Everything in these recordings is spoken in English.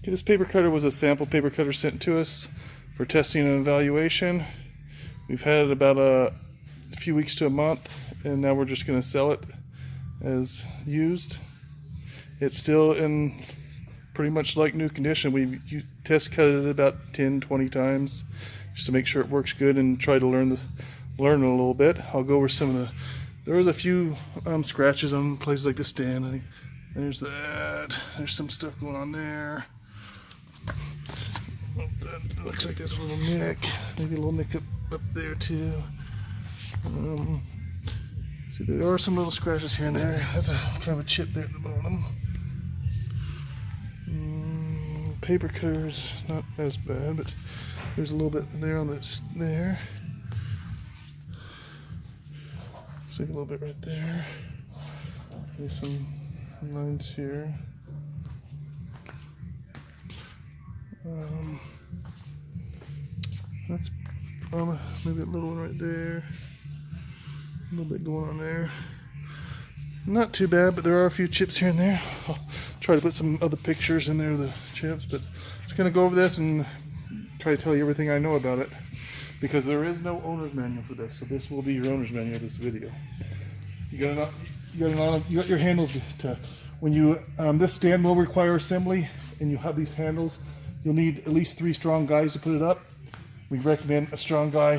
Okay, this paper cutter was a sample paper cutter sent to us for testing and evaluation. We've had it about a few weeks to a month, and now we're just going to sell it as used. It's still in pretty much like new condition. We test cut it about 10-20 times just to make sure it works good and try to learn it a little bit. I'll go over some of the, there was a few scratches on places like the stand. I think there's that. There's some stuff going on there. That looks like there's a little nick. Maybe a little nick up there too. See, there are some little scratches here and there. That's a kind of a chip there at the bottom. Paper cutter's not as bad, but there's a little bit there on this there. Looks like a little bit right there. There's some lines here. That's probably maybe a little one right there. A little bit going on there. Not too bad, but there are a few chips here and there. I'll try to put some other pictures in there of the chips, but I'm just going to go over this and try to tell you everything I know about it, because there is no owner's manual for this, so this will be your owner's manual of this video. You got your handles to when you this stand will require assembly, and you have these handles. You'll need at least 3 strong guys to put it up. We recommend a strong guy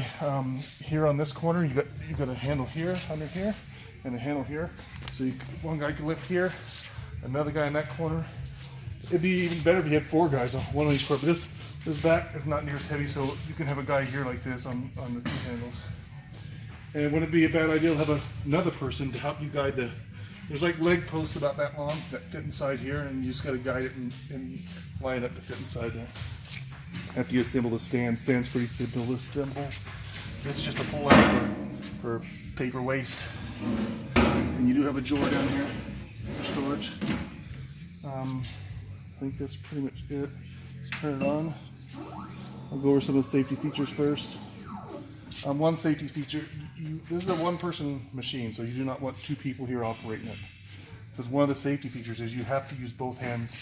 here on this corner. You got a handle here, under here, and a handle here. So one guy can lift here, another guy in that corner. It'd be even better if you had 4 guys, one on each corner. But this back is not near as heavy, so you can have a guy here like this on the 2 handles. And it wouldn't be a bad idea to have another person to help you guide the. There's like leg posts about that long that fit inside here, and you just got to guide it and line it up to fit inside there. After you assemble the stand, stand's pretty simple to assemble. It's just a pull out for paper waste. And you do have a drawer down here for storage. I think that's pretty much it. Let's turn it on. I'll go over some of the safety features first. One safety feature, this is a 1-person machine, so you do not want 2 people here operating it. Because one of the safety features is you have to use both hands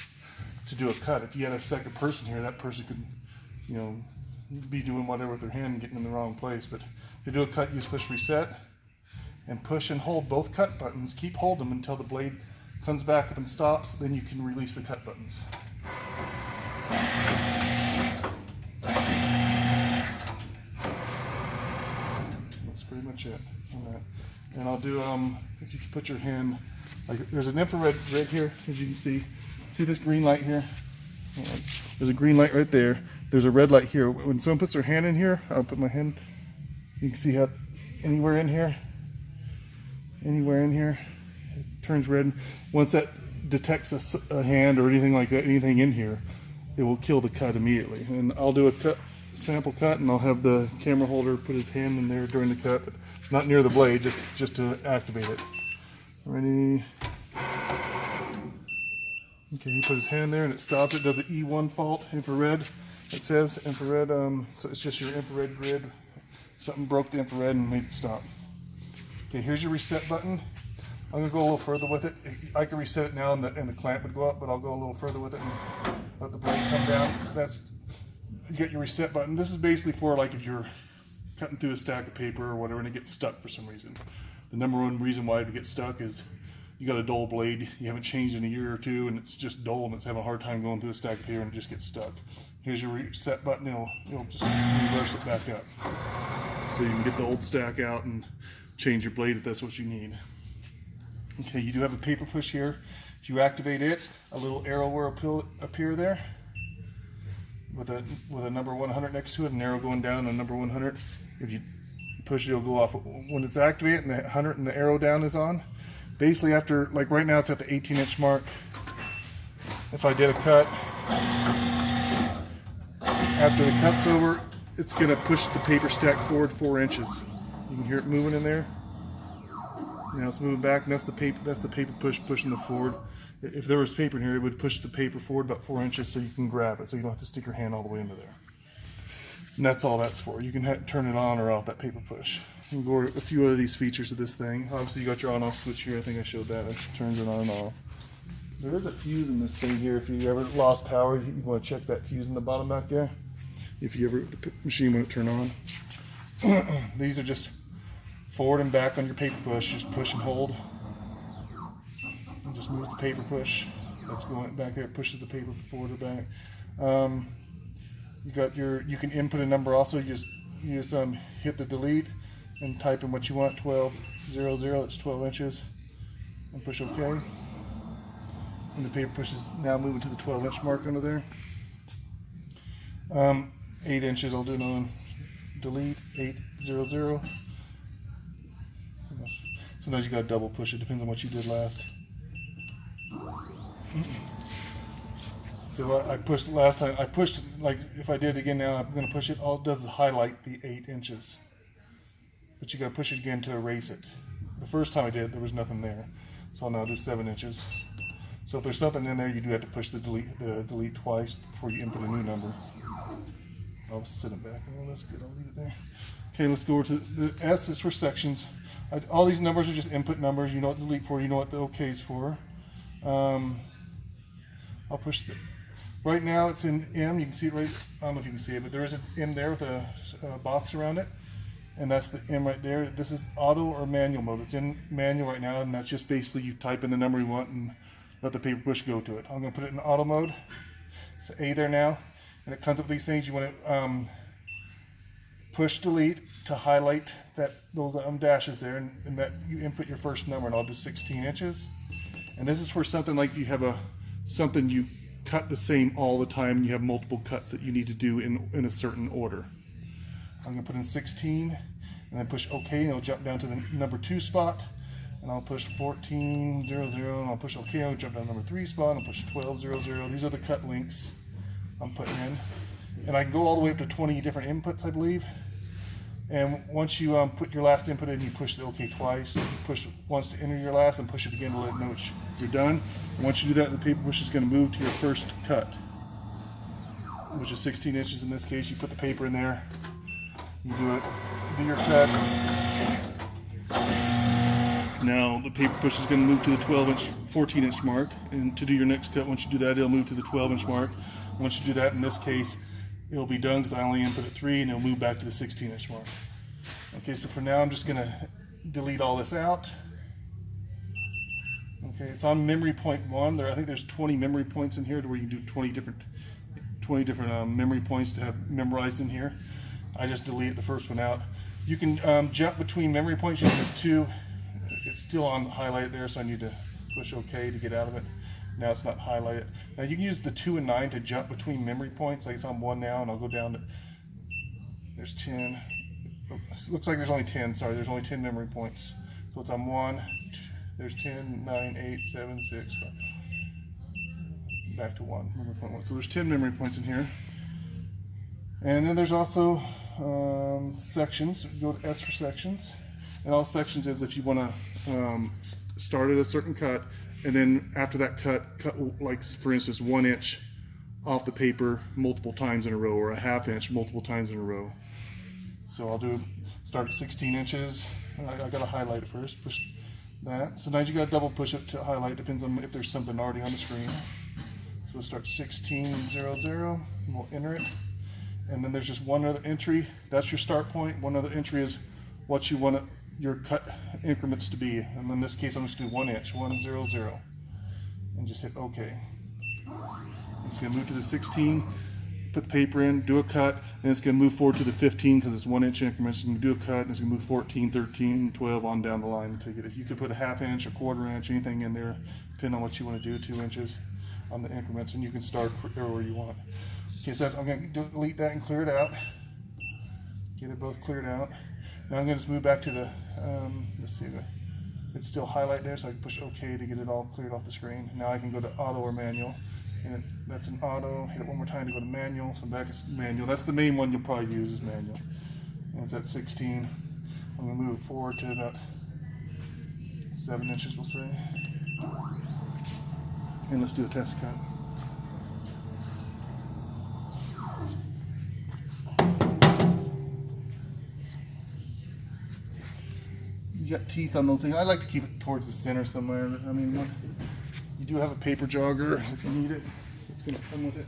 to do a cut. If you had a second person here, that person could, be doing whatever with their hand and getting in the wrong place. But to do a cut, you just push reset and push and hold both cut buttons. Keep holding them until the blade comes back up and stops. Then you can release the cut buttons. That's pretty much it on that. And I'll do if you can put your hand, like there's an infrared grid here, as you can see. See this green light here? There's a green light right there. There's a red light here. When someone puts their hand in here, I'll put my hand. You can see how anywhere in here, it turns red. Once that detects a hand or anything like that, anything in here, it will kill the cut immediately. And I'll do a sample cut, and I'll have the camera holder put his hand in there during the cut, but not near the blade, just to activate it. Ready? Okay, he put his hand there and it stopped. It does an E1 fault, infrared. It says infrared, so it's just your infrared grid. Something broke the infrared and made it stop. Okay, here's your reset button. I'm gonna go a little further with it. I can reset it now and the clamp would go up, but I'll go a little further with it and let the blade come down. You get your reset button. This is basically for like if you're cutting through a stack of paper or whatever and it gets stuck for some reason. The number 1 reason why it would get stuck is you got a dull blade, you haven't changed in a year or 2, and it's just dull and it's having a hard time going through a stack of paper and it just gets stuck. Here's your reset button, it'll just reverse it back up. So you can get the old stack out and change your blade if that's what you need. Okay, you do have a paper push here. If you activate it, a little arrow will appear there with a number 100 next to it, an arrow going down, a number 100. If you push it, it'll go off. When it's activated and the 100 and the arrow down is on, basically after, like right now it's at the 18-inch mark. If I did a cut, after the cut's over, it's gonna push the paper stack forward 4 inches. You can hear it moving in there. Now it's moving back, and that's the paper pushing the forward. If there was paper in here, it would push the paper forward about 4 inches so you can grab it, so you don't have to stick your hand all the way into there. And that's all that's for. You can turn it on or off, that paper push. You can go over a few of these features of this thing. Obviously you got your on-off switch here. I think I showed that. It turns it on and off. There is a fuse in this thing here. If you ever lost power, you want to check that fuse in the bottom back there. If you ever, the machine wouldn't turn on. These are just forward and back on your paper push. Just push and hold. And just moves the paper push. That's going back there. It pushes the paper forward or back. You got your. You can input a number also. You just hit the delete and type in what you want. 1200. That's 12 inches. And push OK. And the paper push is now moving to the 12-inch mark under there. 8 inches. I'll do another one. Delete 800. Sometimes you got to double push it. Depends on what you did last. So I pushed last time. I pushed, like, if I did it again now, I'm going to push it. All it does is highlight the 8 inches. But you got to push it again to erase it. The first time I did, there was nothing there. So I'll now do 7 inches. So if there's something in there, you do have to push the delete twice before you input a new number. I'll sit it back. Oh, that's good. I'll leave it there. Okay, let's go over to the S is for sections. All these numbers are just input numbers. You know what the delete for. You know what the OK is for. I'll push the. Right now it's in M. You can see it right. I don't know if you can see it, but there is an M there with a box around it, and that's the M right there. This is auto or manual mode. It's in manual right now, and that's just basically you type in the number you want and let the paper push go to it. I'm going to put it in auto mode. So A there now, and it comes up with these things. You want to push delete to highlight those dashes there, and that you input your first number, and I'll do 16 inches. And this is for something like if you have something you cut the same all the time, and you have multiple cuts that you need to do in a certain order. I'm going to put in 16, and then push OK, and it'll jump down to the number 2 spot. And I'll push 1400, and I'll push OK. I'll jump down to number 3 spot, and I'll push 1200. These are the cut links I'm putting in. And I can go all the way up to 20 different inputs, I believe. And once you put your last input in, you push the OK twice. You push once to enter your last, and push it again to let it know you're done. And once you do that, the paper push is going to move to your first cut, which is 16 inches in this case. You put the paper in there. You do your cut. Now the paper push is going to move to the 12-inch, 14-inch mark, and to do your next cut, once you do that, it'll move to the 12-inch mark. Once you do that, in this case, it'll be done because I only input at 3, and it'll move back to the 16-inch mark. Okay, so for now, I'm just going to delete all this out. Okay, it's on memory point 1. I think there's 20 memory points in here to where you can do 20 different memory points to have memorized in here. I just delete the first one out. You can jump between memory points using this 2. It's still on highlight there, so I need to push OK to get out of it. Now it's not highlighted. Now you can use the 2 and 9 to jump between memory points. Like it's on 1 now, and I'll go down to, there's 10. Oh, it looks like there's only 10, sorry, there's only 10 memory points. So it's on 1, 2, there's 10, 9, 8, 7, 6, 5. Back to 1, memory point 1. So there's 10 memory points in here. And then there's also sections. Go to S for sections. And all sections is if you want to start at a certain cut, and then after that cut, like for instance 1 inch off the paper multiple times in a row, or a ½ inch multiple times in a row. So I'll start at 16 inches. I got to highlight it first, push that. Sometimes you got to double push it to highlight, depends on if there's something already on the screen. So we'll start 1600, we'll enter it. And then there's just one other entry. That's your start point. One other entry is what you want your cut increments to be. And in this case, I'm just going to do 1 inch, 100, and just hit OK. It's going to move to the 16, put the paper in, do a cut, then it's going to move forward to the 15 because it's 1 inch increments. It's going to do a cut, and it's going to move 14, 13, 12 on down the line. Take it. You could put a ½ inch, a ¼ inch, anything in there, depending on what you want to do, 2 inches on the increments, and you can start wherever you want. Okay, so I'm going to delete that and clear it out. Okay, they're both cleared out. Now I'm going to just move back to the, let's see, it's still highlight there, so I can push OK to get it all cleared off the screen. Now I can go to auto or manual, and that's an auto. Hit it one more time to go to manual, so back is manual. That's the main one you'll probably use is manual. And it's at 16. I'm going to move it forward to about 7 inches, we'll say. And let's do a test cut. You got teeth on those things. I like to keep it towards the center somewhere. I mean, You do have a paper jogger if you need it. It's going to come with it.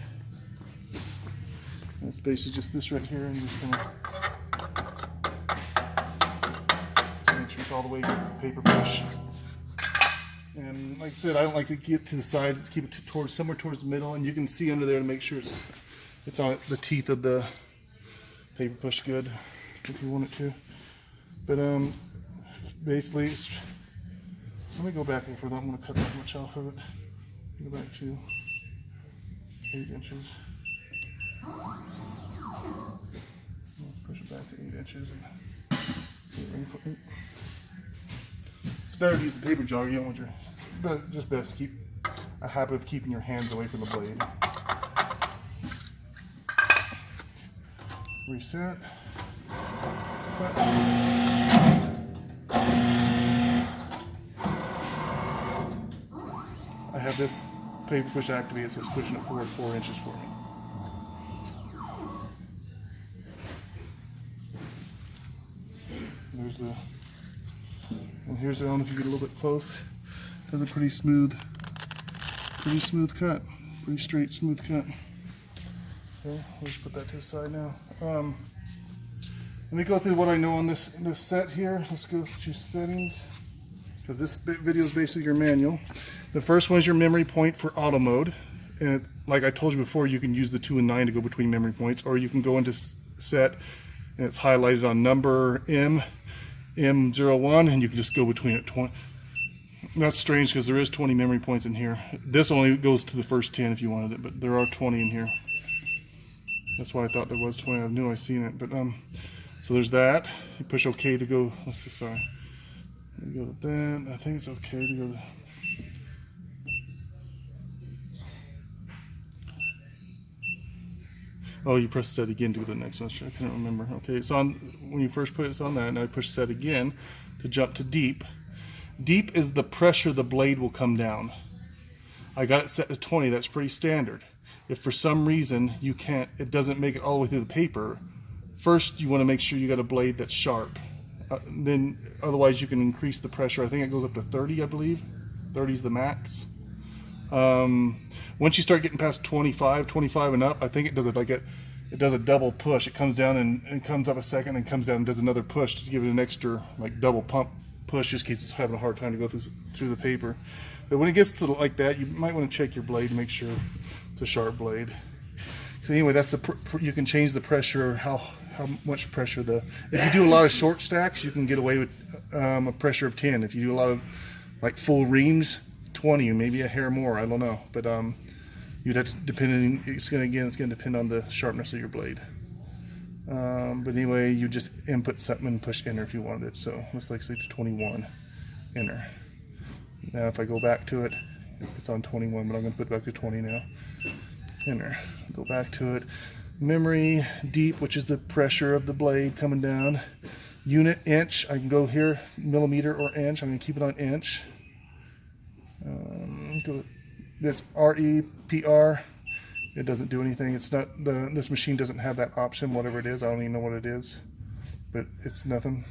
And it's basically just this right here, and you're just going to make sure it's all the way against the paper push. And like I said, I don't like to get to the side, keep it towards somewhere towards the middle, and you can see under there to make sure it's on the teeth of the paper push good if you want it to. But basically, let me go back over that. I'm going to cut that much off of it. Go back to 8 inches. Push it back to 8 inches. And get ready for 8. It's better to use the paper jogger. You don't want your, but just best to keep a habit of keeping your hands away from the blade. Reset. I have this paper push activated, so it's pushing it forward 4 inches for me. There's the, and here's the, I don't know if you get a little bit close. Does a pretty smooth cut, pretty straight, smooth cut. Okay, let's put that to the side now. Let me go through what I know on this set here. Let's go to settings, because this video is basically your manual. The first one is your memory point for auto mode, and like I told you before, you can use the 2 and 9 to go between memory points, or you can go into set and it's highlighted on number M01, and you can just go between it. 20. That's strange because there is 20 memory points in here. This only goes to the first 10 if you wanted it, but there are 20 in here. That's why I thought there was 20. I knew I seen it, but so there's that. You push OK to go. What's this? Sorry. Let me go to that. I think it's OK to go to. Oh, you press set again to go to the next one. I couldn't remember. Okay, it's on when you first put it, it's on that. Now I push set again to jump to deep. Deep is the pressure the blade will come down. I got it set to 20. That's pretty standard. If for some reason you can't, it doesn't make it all the way through the paper, first you want to make sure you got a blade that's sharp. Then otherwise you can increase the pressure. I think it goes up to 30, I believe. 30 is the max. Once you start getting past 25 and up, I think it does it like it does a double push. It comes down and comes up a second, and comes down and does another push to give it an extra like double pump push, just in case it's having a hard time to go through the paper. But when it gets to like that, you might want to check your blade and make sure it's a sharp blade. So anyway, that's you can change the pressure, how much pressure if you do a lot of short stacks, you can get away with a pressure of 10. If you do a lot of like full reams, 20, maybe a hair more, I don't know. But you'd have to it's gonna depend on the sharpness of your blade. But anyway, you just input something and push enter if you wanted it. So let's like say to 21, enter. Now if I go back to it, it's on 21, but I'm gonna put it back to 20 now. Enter. Go back to it. Memory deep, which is the pressure of the blade coming down. Unit inch, I can go here, millimeter or inch. I'm gonna keep it on inch. This REPR, it doesn't do anything. It's not this machine doesn't have that option, whatever it is. I don't even know what it is, but it's nothing.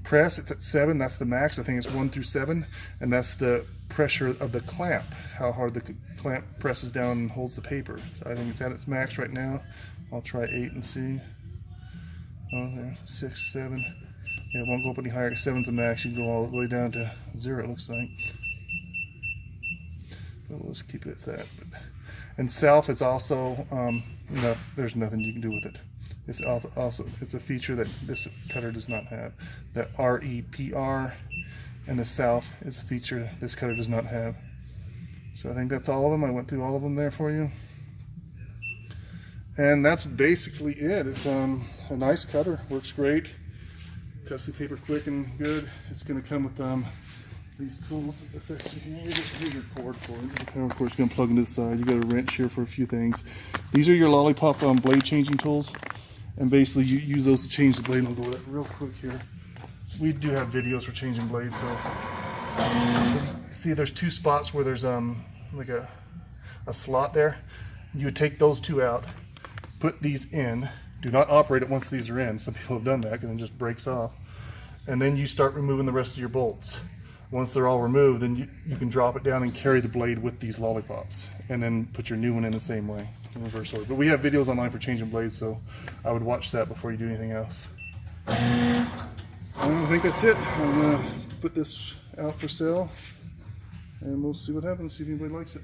Press, it's at 7. That's the max. I think it's 1 through 7, and that's the pressure of the clamp, how hard the clamp presses down and holds the paper. So I think it's at its max right now. I'll try 8 and see. Oh, there, 6, 7. Yeah, it won't go up any higher. 7's the max. You can go all the way down to 0. It looks like. But we'll just keep it at that. And self is also, there's nothing you can do with it. It's also it's a feature that this cutter does not have. The REPR and the self is a feature this cutter does not have. So I think that's all of them. I went through all of them there for you. And that's basically it. It's a nice cutter, works great, cuts the paper quick and good. It's going to come with these tools. This section here. Here's your cord for it. The power cord's going to plug into the side. You got a wrench here for a few things. These are your lollipop blade changing tools, and basically you use those to change the blade. And I'll go with that real quick here. We do have videos for changing blades. So see, there's 2 spots where there's like a slot there. You would take those 2 out, put these in. Do not operate it once these are in. Some people have done that and it just breaks off. And then you start removing the rest of your bolts. Once they're all removed, then you can drop it down and carry the blade with these lollipops, and then put your new one in the same way, in reverse order. But we have videos online for changing blades, so I would watch that before you do anything else. I think that's it. I'm gonna put this out for sale, and we'll see what happens, see if anybody likes it.